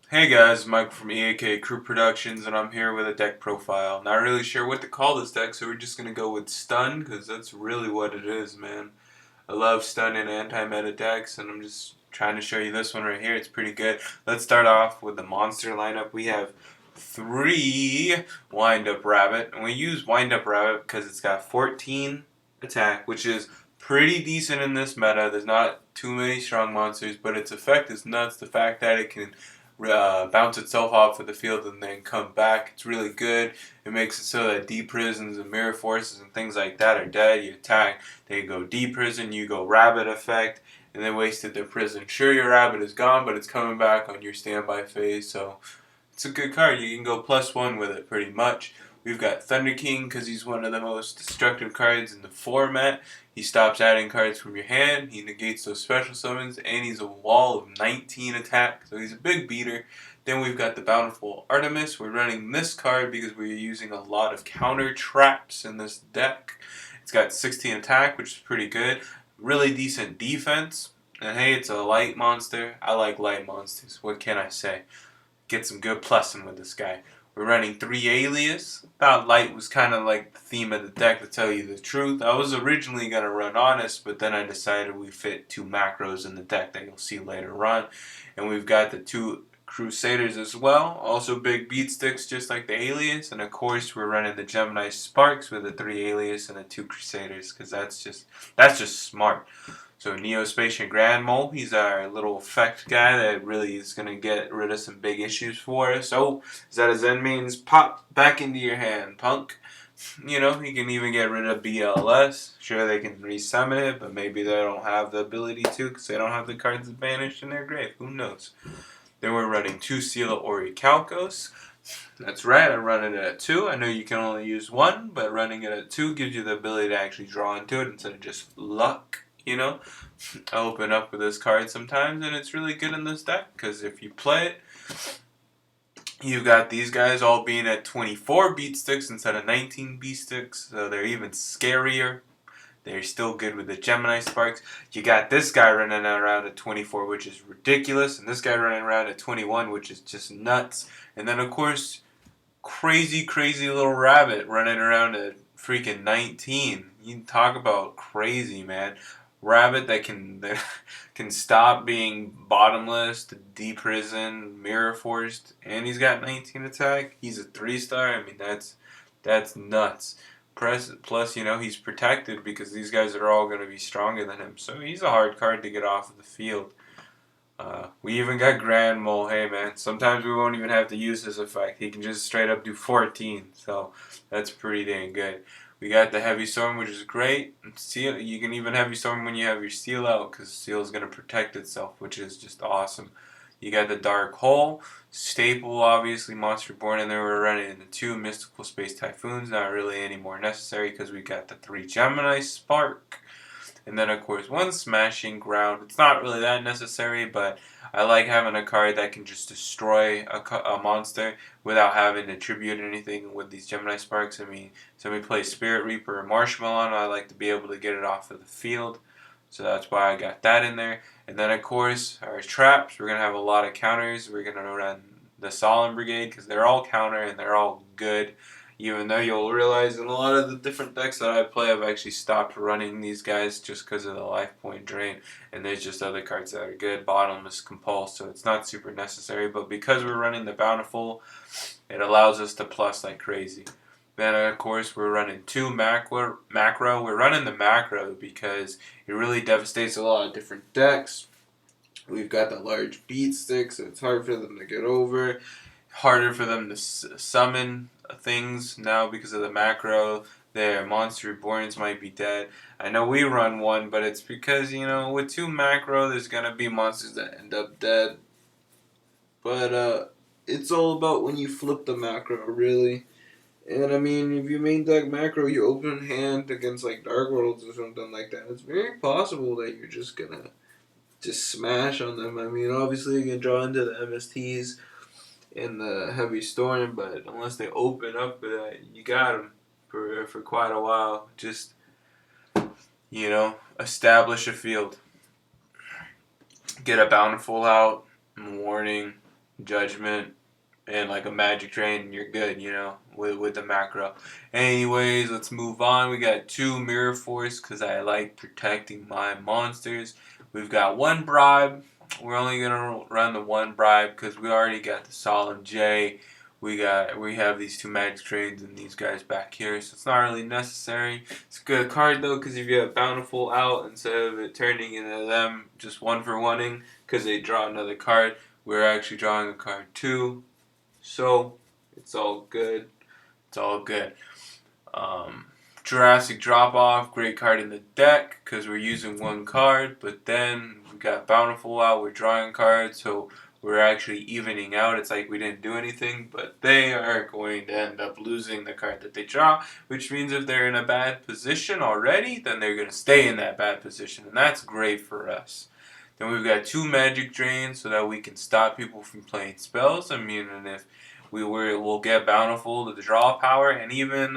Hey guys, Mike from EAK Crew Productions, and I'm here with a deck profile. Not really sure what to call this deck, so we're just gonna go with Stun, because that's really what it is, man. I love Stun and anti-meta decks, and I'm just trying to show you this one right here. It's pretty good. Let's start off with the monster lineup. We have 3 Wind-Up Rabbit, and we use Wind-Up Rabbit because it's got 14 attack, which is pretty decent in this meta. There's not too many strong monsters, but its effect is nuts. The fact that it can bounce itself off of the field and then come back. It's really good. It makes it so that deep prisons and mirror forces and things like that are dead. You attack, they go deep prison, you go rabbit effect, and they wasted their prison. Sure, your rabbit is gone, but it's coming back on your standby phase, so it's a good card. You can go +1 with it pretty much. We've got Thunder King because he's one of the most destructive cards in the format. He stops adding cards from your hand, he negates those special summons, and he's a wall of 19 attack, so he's a big beater. Then we've got the Bountiful Artemis. We're running this card because we're using a lot of counter traps in this deck. It's got 16 attack, which is pretty good. Really decent defense. And hey, it's a light monster. I like light monsters. What can I say? Get some good plussing with this guy. We're running 3 Alias. Thought light was kind of like the theme of the deck, to tell you the truth. I was originally going to run Honest, but then I decided we fit 2 macros in the deck that you'll see later on. And we've got the 2 Crusaders as well. Also big beat sticks just like the Alias. And of course we're running the Gemini Sparks with the 3 Alias and the 2 Crusaders, because that's just smart. So Neospatian Grand Mole, he's our little effect guy that really is going to get rid of some big issues for us. Oh, Zetazen means pop back into your hand, punk. You know, he can even get rid of BLS. Sure, they can resummon it, but maybe they don't have the ability to because they don't have the cards banished in their grave. Who knows? Then we're running 2 Seal Orichalcos. That's right, I'm running it at 2. I know you can only use 1, but running it at 2 gives you the ability to actually draw into it instead of just luck. You know, I open up with this card sometimes, and it's really good in this deck because if you play it, you've got these guys all being at 24 beat sticks instead of 19 beat sticks, so they're even scarier. They're still good with the Gemini Sparks. You got this guy running around at 24, which is ridiculous, and this guy running around at 21, which is just nuts. And then, of course, crazy little rabbit running around at freaking 19. You talk about crazy, man. Rabbit that can stop being bottomless to deprison, mirror forced, and he's got 19 attack. He's a 3-star. I mean that's nuts. Plus, you know, he's protected because these guys are all going to be stronger than him. So he's a hard card to get off of the field. We even got Grand Mole. Hey man, sometimes we won't even have to use his effect. He can just straight up do 14. So that's pretty dang good. We got the Heavy Storm, which is great. Seal, you can even Heavy Storm when you have your Seal out, because Seal is going to protect itself, which is just awesome. You got the Dark Hole, staple, obviously, Monster Born, and then we're running the 2 Mystical Space Typhoons. Not really any more necessary because we got the 3 Gemini Spark. And then, of course, 1 Smashing Ground. It's not really that necessary, but I like having a card that can just destroy a monster without having to tribute anything with these Gemini Sparks. I mean, somebody plays Spirit Reaper or Marshmallow, I like to be able to get it off of the field. So that's why I got that in there. And then, of course, our traps. We're going to have a lot of counters. We're going to run the Solemn Brigade because they're all counter and they're all good. Even though you'll realize in a lot of the different decks that I play, I've actually stopped running these guys just because of the life point drain. And there's just other cards that are good. Bottomless Compulse, so it's not super necessary. But because we're running the Bountiful, it allows us to plus like crazy. Then, of course, we're running 2 macro. We're running the macro because it really devastates a lot of different decks. We've got the large beat sticks, so it's hard for them to get over. Harder for them to summon things now because of the macro. Their Monster Reborns might be dead. I know we run 1, but it's because, you know, with 2 macro, there's going to be monsters that end up dead. But it's all about when you flip the macro, really. And I mean, if you main deck macro, you open hand against like Dark Worlds or something like that, it's very possible that you're just gonna just smash on them. I mean, obviously you can draw into the MSTs and the Heavy Storm, but unless they open up with that, you got them for quite a while. Just, you know, establish a field, get a Bountiful out, warning, Judgment, and like a magic train, and you're good, with the macro. Anyways, let's move on. We got 2 mirror force because I like protecting my monsters. We've got 1 bribe. We're only gonna run the 1 bribe because we already got the solemn J. We have these 2 magic trains and these guys back here, so it's not really necessary. It's a good card though because if you have bountiful out instead of it turning into them just 1 for 1ing because they draw another card, we're actually drawing a card too. So it's all good. It's all good. Um, Jurassic Drop Off, great card in the deck because we're using 1 card, but then we got Bountiful out, we're drawing cards, so we're actually evening out. It's like we didn't do anything, but they are going to end up losing the card that they draw, which means if they're in a bad position already, then they're going to stay in that bad position, and that's great for us. Then we've got 2 magic drains so that we can stop people from playing spells. I mean, and if we'll get bountiful to the draw power, and even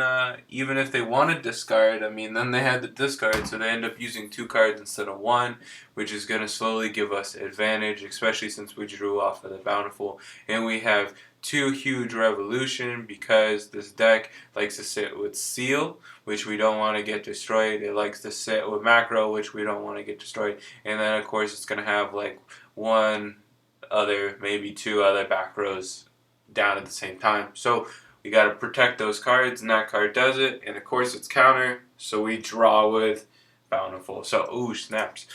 if they want to discard, I mean, then they had the discard, so they end up using 2 cards instead of 1, which is going to slowly give us advantage, especially since we drew off of the bountiful, and we have 2 huge revolution because this deck likes to sit with seal, which we don't want to get destroyed. It likes to sit with macro, which we don't want to get destroyed, and then of course it's going to have like 1 other, maybe 2 other back rows down at the same time. So we got to protect those cards, and that card does it. And of course it's counter, so we draw with bountiful. So ooh, snaps.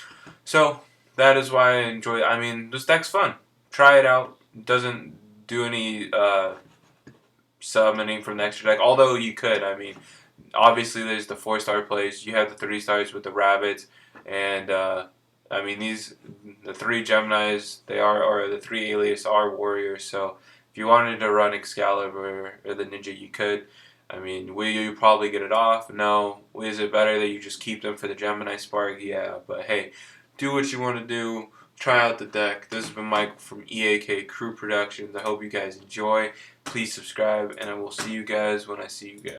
So that is why I enjoy. I mean, this deck's fun. Try it out. It doesn't do any summoning from the extra deck, although you could. I mean, obviously there's the 4-star plays. You have the 3 stars with the rabbits, and I mean the 3 Geminis. Or the 3 Alias are warriors. So if you wanted to run Excalibur or the Ninja, you could. I mean, will you probably get it off? No. Is it better that you just keep them for the Gemini Spark? Yeah, but hey, do what you want to do. Try out the deck. This has been Michael from EAK Crew Productions. I hope you guys enjoy. Please subscribe, and I will see you guys when I see you guys.